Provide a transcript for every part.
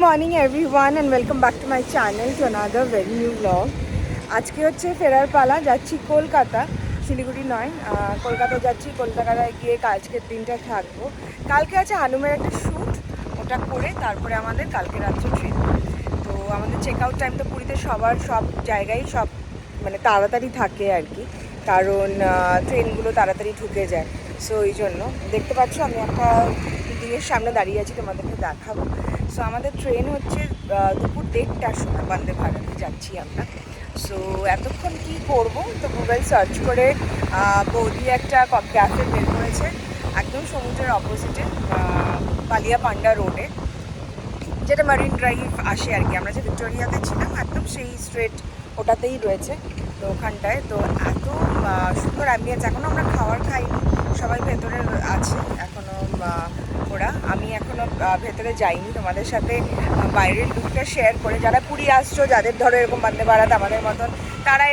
Morning everyone and welcome back to my channel to another very new blog. আজকে হচ্ছে ফেরার পালা, যাচ্ছি কলকাতা, শিলিগুড়ি নয়, কলকাতা যাচ্ছি। কলকাতায় গিয়ে আজকের দিনটা থাকবো। কালকে আছে হানুমের একটা শ্যুট, ওটা করে তারপরে আমাদের কালকে রাত্রে ট্রেন। তো আমাদের চেক আউট টাইম তো পুরীতে সবার সব জায়গায় সব মানে তাড়াতাড়ি থাকে আর কি, কারণ ট্রেনগুলো তাড়াতাড়ি ঢুকে যায়। সো এই জন্য দেখতে পাচ্ছ আমি একটা বিল্ডিংয়ের সামনে দাঁড়িয়ে আছি, তোমাদেরকে দেখাবো। সো আমাদের ট্রেন হচ্ছে দুপুর 1:30টার সময়, বন্দে ভারতে যাচ্ছি আমরা। সো এতক্ষণ কী করবো, তো গুগল সার্চ করে বৌদি একটা ক্যাফে বের করেছে একদম সমুদ্রের অপোজিটে, বালিয়া পান্ডা রোডে, যেটা মারিন ড্রাইভ আসে আর কি। আমরা যে ভিক্টোরিয়াতে ছিলাম একদম সেই স্ট্রেট ওটাতেই রয়েছে। তো ওখানটায় তো এত সুন্দর অ্যাম্বিয়েন্স। এখনও আমরা খাবার খাইনি, সবাই ভেতরে আছে এখনও আমি এখনও ভেতরে যাইনি। তোমাদের সাথে বাইরের লুকটা শেয়ার করে, যারা পুরী আসছো, যাদের ধরো এরকম বন্দে ভারত আমাদের মতন, তারা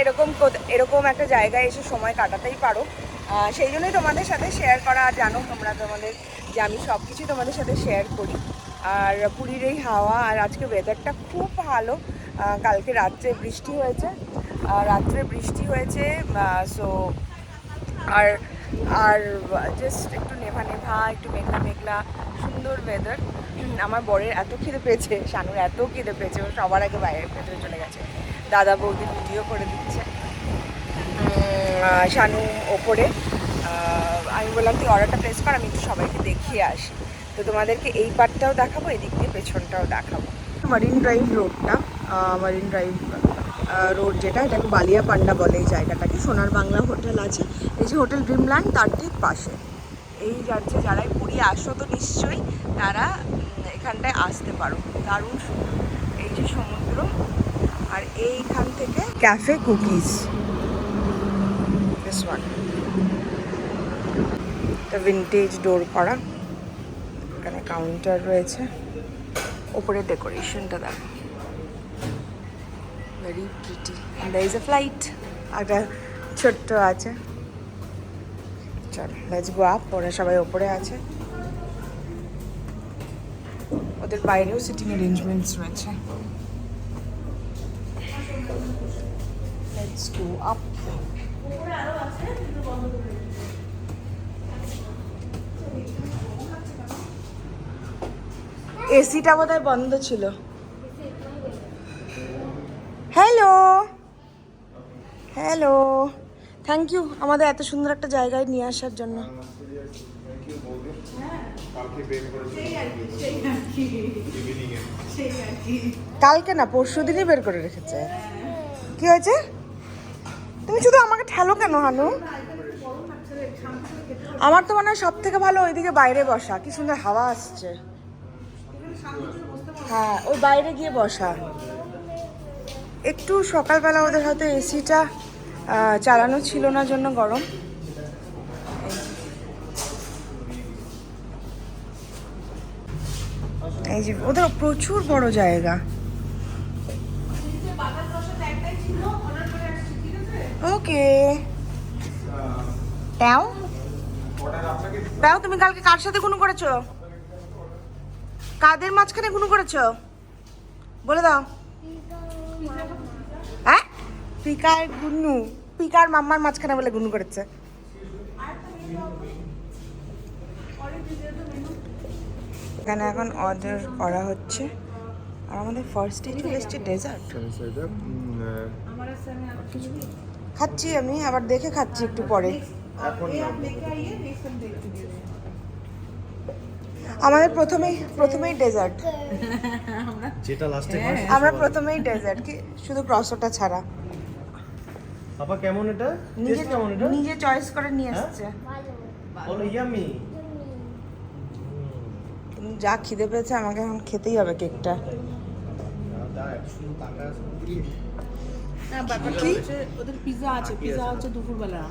এরকম একটা জায়গায় এসে সময় কাটাতেই পারো, সেই জন্যই তোমাদের সাথে শেয়ার করা। আর জানো তোমরা তোমাদের যে আমি সব কিছুই তোমাদের সাথে শেয়ার করি। আর পুরীর এই হাওয়া, আর আজকে ওয়েদারটা খুব ভালো। কালকে রাত্রে বৃষ্টি হয়েছে, সো আর আর জাস্ট একটু নেভা একটু মেঘলা সুন্দর ওয়েদার। আমার বরের এত খিদে পেয়েছে, শানুর এত খিদে পেয়েছে, ও সবার আগে বাইরের ভেতরে চলে গেছে। দাদা বৌদি ভিডিও করে দিচ্ছে, শানু ওপরে। আমি বললাম তুই অর্ডারটা প্লেস কর, আমি একটু সবাইকে দেখিয়ে আসি। তো তোমাদেরকে এই পার্টটাও দেখাবো, এদিক দিয়ে পেছনটাও দেখাবো। মারিন ড্রাইভ রোডটা, মারিন ড্রাইভ রোড যেটা, এটাকে বালিয়া পান্ডা বলে এই জায়গাটাকে। সোনার বাংলা হোটেল আছে, এই যে হোটেল ড্রিমল্যান্ড, তার ঠিক পাশে। এই যাচ্ছে, যারাই পুরী আসো তো নিশ্চয়ই তারা এখানটায় আসতে পারো, দারুণ সুন্দর। এই যে সমুদ্র, আর এইখান থেকে ক্যাফে কুকিজ, দিস ওয়ান, একটা ভিন্টেজ ডোর করা, এখানে কাউন্টার রয়েছে, ওপরে ডেকোরেশনটা দেখো, very pretty. There is a flight, একটা ছোট্ট আছে। চল লেটস গো আপ, ওরা সবাই ওপরে আছে, ওদের বাইরেও সিটিং অ্যারেঞ্জমেন্টস রয়েছে। Let's go up. এসিটা বোধহয় বন্ধ ছিল। হ্যালো হ্যালো, থ্যাংক ইউ আমাদের এত সুন্দর একটা জায়গায় নিয়ে আসার জন্য। কালকে না, পরশু দিনই বের করে রেখেছে। কি হয়েছে? তুমি শুধু আমাকে ঠেলো কেন হানু? আমার তো মনে হয় সব থেকে ভালো ওইদিকে বাইরে বসা, কি সুন্দর হাওয়া আসছে। হ্যাঁ, ওই বাইরে গিয়ে বসা। একটু সকালবেলা ওদের হয়তো এসিটা চালানো ছিল না, জন্য গরম। এই যে ওদের প্রচুর বড় জায়গা। ওকে প্যাও প্যাও, তুমি কালকে কার সাথে গুনু করেছো? কাদের মাঝখানে গুনু করেছো বলে দাও। হ্যাঁ, পিকার গুনু, পিকার মাম্মার মাঝখানে বলে গুনু করেছে। এখানে এখন অর্ডার করা হচ্ছে, আর আমাদের ফার্স্টে চলে এসছে ডেজার্ট। খাচ্ছি আমি, আবার দেখে খাচ্ছি একটু পরে। আমাদের প্রথমেই ডেজার্ট, যেটা লাস্টে আমরা প্রথমেই ডেজার্ট, কি শুধু ক্রসটা ছাড়া। বাবা কেমন এটা? টেস্ট কেমন এটা? নিজে চয়েস করে নিয়ে এসেছে। বলো ইয়ামি। যা খিদে পেয়েছে আমাকে এখন খেতেই হবে কেকটা। কি ওদের পিজা আছে, পিজা হচ্ছে দুপুরবেলা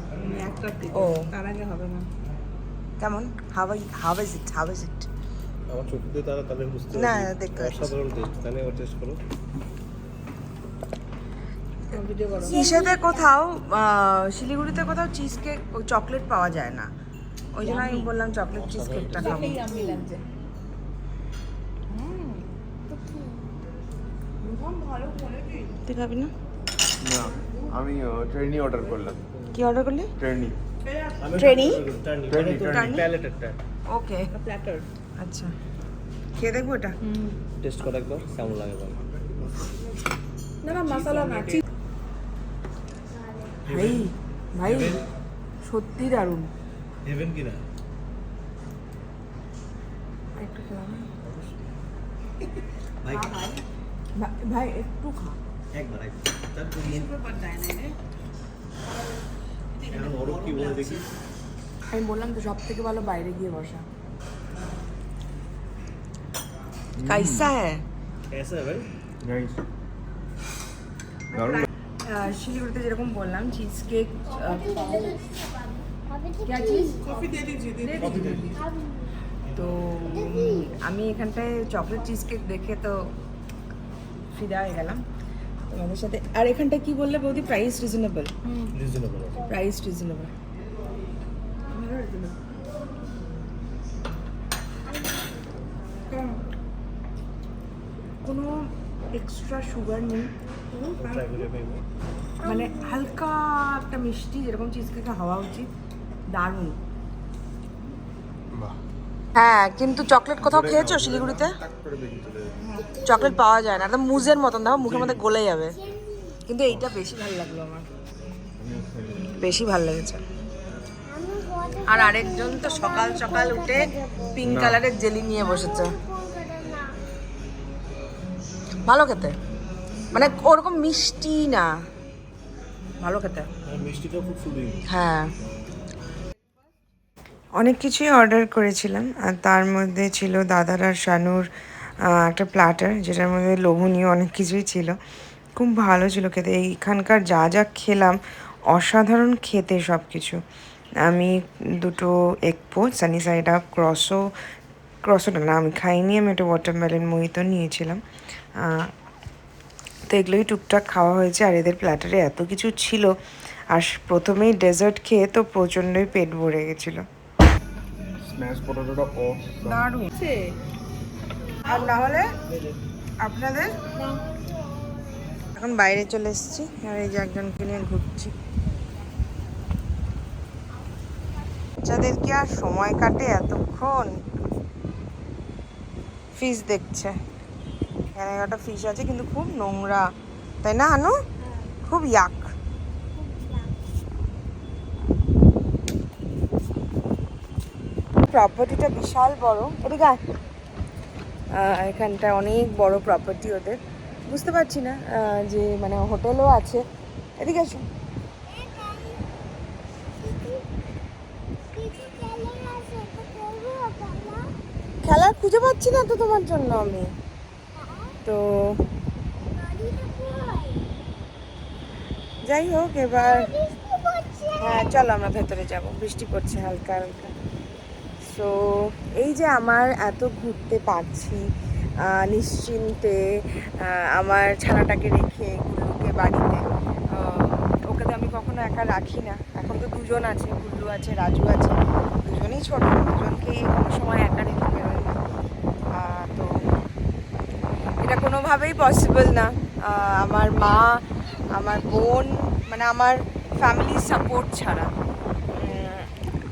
একটা থেকে, তার আগে হবে না। কেমন? How is it? আমার চোখ দিয়ে তাহলে বুঝতে না, দেখতে পাচ্ছি। অসাধারণ টেস্ট, তাহলে ও টেস্ট করো। ইসেতে কোথাও শিলিগুড়িতে কোথাও চিজ কেক, চকলেট পাওয়া যায় না, ওই জন্য আমি বললাম চকলেট চিজ কেকটা খাবো। দেখেই আমি লাগছে ভালো কোয়ালিটি। তুই খাবি না? না, আমি ট্রেনি অর্ডার করলাম। কি অর্ডার করলি? ট্রেনি। ট্রেনি? Trainee Training? প্যালেটেরটা। ওকে, প্ল্যাটার। আচ্ছা খেয়ে দেখবো এটা। টেস্ট করে একবার কেমন লাগে বল। না না মশলা না চিজ। ভাই ভাই সত্যি দারুণ। হেভেন কি না? একটু খেলাম ভাই ভাই, একটু খা। একবার তারপর ব্যাপার যায় না রে। এখন ওর কি বলে দেখি। আমি বললাম তো সব থেকে ভালো বাইরে গিয়ে বসা। कैसा है? कैसा है भाई? नाइस। শিলিগুড়িতে যেরকম বললাম চিজ কেক, কফি দিয়ে দিচ্ছি তো আমি এখানটায় চকলেট চিজ কেক দেখে তো ফিদা হয়ে গেলাম তোমাদের সাথে। আর এখানটা কি বললে বৌদি? Price reasonable. Reasonable. Price reasonable. কোনো এক্সট্রা সুগার নেই, ট্রাই করে পাইবো। মানে হালকা একটা মিষ্টি যেরকম চিজ কেকে হওয়া উচিত। দারুণ। বাহ। হ্যাঁ, কিন্তু চকলেট কোথাও খেয়েছো শিলিগুড়িতে? টাক করে বেরিয়ে চলে যাবে। চকলেট পাওয়া যায় না, একদম মুজের মতন, দেখো মুখের মধ্যে গলে যাবে। কিন্তু এইটা বেশি ভালো লাগলো আমার, বেশি ভালো লেগেছে। আর আরেকজন তো সকাল সকাল উঠে পিঙ্ক কালারের জেলি নিয়ে বসেছে। ভালো খেতে, মানে ওরকম মিষ্টি না, ভালো খেতে। আর মিষ্টিটাও খুব সুন্দর। হ্যাঁ, অনেক কিছুই অর্ডার করেছিলাম আর তার মধ্যে ছিল দাদার আর শানুর একটা প্ল্যাটার, যেটার মধ্যে লোভনীয় অনেক কিছুই ছিল। খুব ভালো ছিল খেতে। এইখানকার যা যা খেলাম অসাধারণ খেতে সব কিছু। আমি দুটো egg poach, sunny side up, ক্রসোটা না আমি খাইনি, আমি একটা ওয়াটারমেলন মোহিতো নিয়েছিলাম। তো এগুলোই টুকটাক খাওয়া হয়েছে। আর এদের প্ল্যাটারে এত কিছু ছিল, আর প্রথমেই ডেজার্ট খেয়ে তো প্রচণ্ডই পেট ভরে গেছিলো। স্ম্যাশ পটেটোটা অফ। দারুণ। আর না হলে আপনাদের এখন বাইরে চলে এসেছি, আর এই যে একজনকে নিয়ে ঘুরছি। বাচ্চাদের কি আর সময় কাটে এতক্ষণ? ফিশ দেখছে, এখানে একটা ফিশ আছে কিন্তু খুব নোংরা, তাই না আনু? খুব ইয়াক। প্রপার্টিটা বিশাল বড়। এদিকে আয়। এখানটা অনেক বড় প্রপার্টি ওদের। বুঝতে পারছি না যে মানে হোটেলও আছে। এদিকে আসো। খেলার খুঁজে পাচ্ছি না তো তোমার জন্য আমি তো। যাই হোক, এবার হ্যাঁ চলো আমরা ভেতরে যাব। বৃষ্টি পড়ছে হালকা হালকা। সো এই যে আমার এত ঘুরতে পারছি নিশ্চিন্তে, আমার ছানাটাকে রেখে গুল্লুকে বাড়িতে, ওকে তো আমি কখনো একা রাখি না। এখন তো দুজন আছে, গুল্লু আছে, রাজু আছে, দুজনেই ছোট, দুজনকে কোনো সময় একা রেখে বেরোয় না। তো এটা কোনোভাবেই পসিবল না। আমার মা, আমার বোন, মানে আমার ফ্যামিলির সাপোর্ট ছাড়া,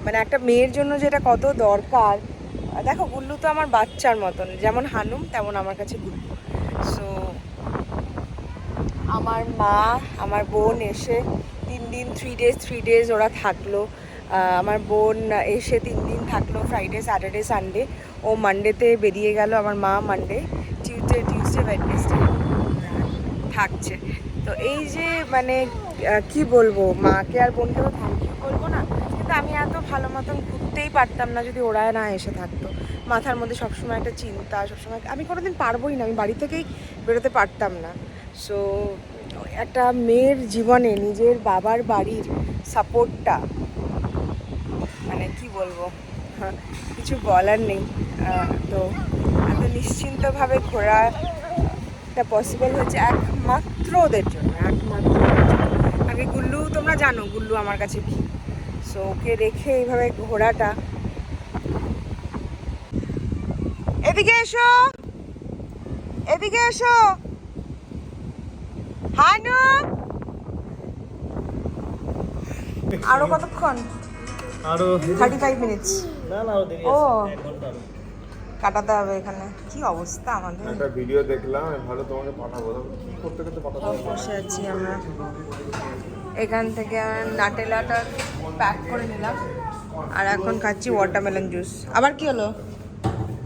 মানে একটা মেয়ের জন্য যেটা কত দরকার। দেখো গুল্লু তো আমার বাচ্চার মতন, যেমন হানুম তেমন আমার কাছে গুল্লু। সো আমার মা, আমার বোন এসে 3 দিন 3 ডেজ ওরা থাকলো। আমার বোন এসে 3 দিন থাকলো, ফ্রাইডে স্যাটারডে সানডে। ও মানডেতে বেরিয়ে গেল, আমার মা মানডে, টিউসডে ওয়েডনেসডে থাকছে। তো এই যে মানে কি বলবো, মাকে আর বোনকে তো থ্যাংক ইউ বলবো না, কিন্তু আমি এত ভালো মতন ঘুরতেই পারতাম না যদি ওরা না এসে থাকতো। মাথার মধ্যে সবসময় একটা চিন্তা, সবসময় আমি কোনোদিন পারবোই না, আমি বাড়ি থেকেই বেরোতে পারতাম না। সো একটা মেয়ের জীবনে নিজের বাবার বাড়ির সাপোর্টটা, মানে কি বলবো, কিছু বলার নেই। তো এত নিশ্চিন্তভাবে ঘোরাটা পসিবল হয়েছে একমাত্র ওদের জন্য, একমাত্র ওদের জন্য। আগে গুল্লু, তোমরা জানো গুল্লু আমার কাছে কি, সো ওকে রেখে এইভাবে ঘোরাটা এদিকে এসো, এদিকে এসো। হানু, আরো কতক্ষণ? আরো 35 মিনিটস। না না আরো দেরি ও। আছে 1 ঘন্টা আরো। কাটাতে হবে এখানে। কি অবস্থা আমাদের। একটা ভিডিও দেখলাম, আমি ভালো তোমাকে পাঠাবো। কি করতে করতে পাঠাবো। বসে আছি আমরা। এখান থেকে নাটেলাটা প্যাক করে নিলাম আর এখন খাচ্ছি ওয়াটারমেলন জুস। আবার কি হলো?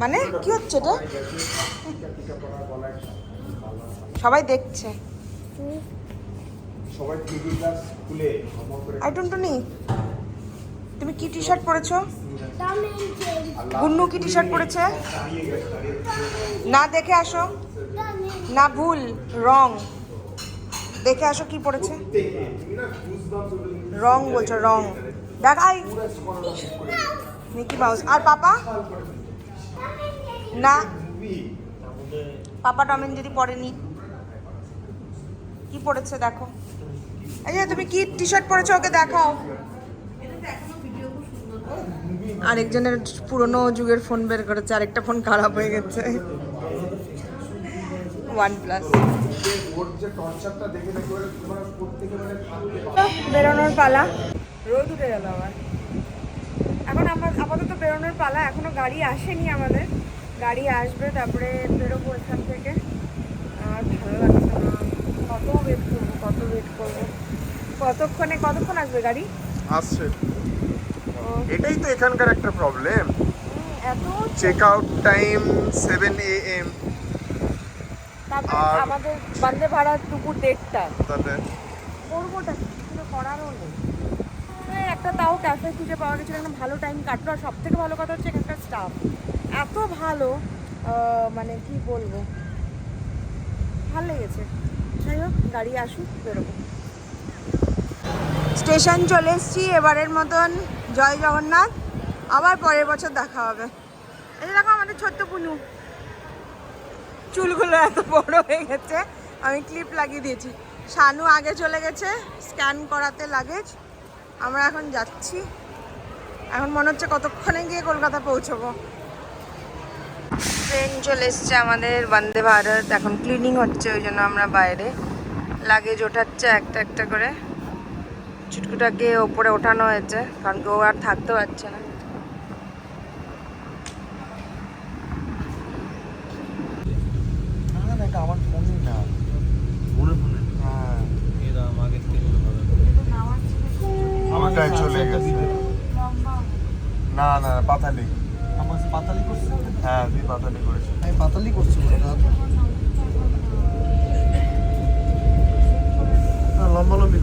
মানে কি হচ্ছে এটা? সবাই দেখছে। সবাই টিভি গ্লাস খুলে অমর করে আই টুনটুনি, তুমি কি টি শার্ট পরেছো? গুন্নু কি টি শার্ট পরেছে? না দেখে আসো, না ভুল রং দেখে আসো কি পড়েছে। রং বলছো, রং দেখাই। Mickey Mouse. আর পাপা? না, পাপা টম এন্ড জেরি পরেনি। কি পড়েছে দেখো। এই যে তুমি কি টি শার্ট পরেছো ওকে দেখাও। আরেকজনের পুরনো যুগের ফোন বের করেছে, আরেকটা ফোন খারাপ হয়ে গেছে। OnePlus। ওর যে টর্চারটা দেখে দেখে তোমার প্রত্যেকে মানে বেরোনোর পালা। রোদ উঠে গেল আবার। এখন আমরা আপাতত বেরোনোর পালা, এখনো গাড়ি আসেনি আমাদের। গাড়ি আসবে তারপরে বেরোবো এখান থেকে। আর ভালো লাগছে না, কত ওয়েট করবো, কত ওয়েট করবো। কতক্ষণ আসবে গাড়ি? আসছে। ও, এটাই তো এখানকার একটা প্রবলেম। এত চেক আউট টাইম 7 AM। তারপরে আর- আমাদের বন্দে ভারত দুপুর 1:30। তাতে করবোটা কিছু করারও নেই। একটা তাও ক্যাফে খুঁজে পাওয়া গেছিলো, একটা ভালো টাইম কাটলো। আর সব থেকে ভালো কথা হচ্ছে এখানকার স্টাফ এত ভালো, মানে কি বলবো, ভালো লেগেছে। যাই হোক, গাড়ি আসুক, বেরোবো। স্টেশন চলে এসেছি। এবারের মতন জয় জগন্নাথ। আবার পরের বছর দেখা হবে। এই দেখো আমাদের ছোট্ট পুনু, চুলগুলো এত বড় হয়ে গেছে, আমি ক্লিপ লাগিয়ে দিয়েছি। শানু আগে চলে গেছে স্ক্যান করাতে লাগেজ। আমরা এখন যাচ্ছি। এখন মনে হচ্ছে কতক্ষণে গিয়ে কলকাতা পৌঁছবো। ট্রেন চলে এসছে আমাদের বন্দে ভারত। এখন ক্লিনিং হচ্ছে, ওই জন্য আমরা বাইরে। লাগেজ ওঠাচ্ছে একটা একটা করে। ছুটকুটাকে ওপরে ওঠানো হয়েছে কারণ কি ও আর থাকতে পারছে না। না এটা আমার ফোনই না। মনে মনে হ্যাঁ এরা আগের থেকে ভালো। আমারটাই চলে গেছে। না না পাতালি। আমার পাতালি করছে। হ্যাঁ তুই পাতালি করেছিস। আমি পাতালি করছি না। লম্বা লম্বি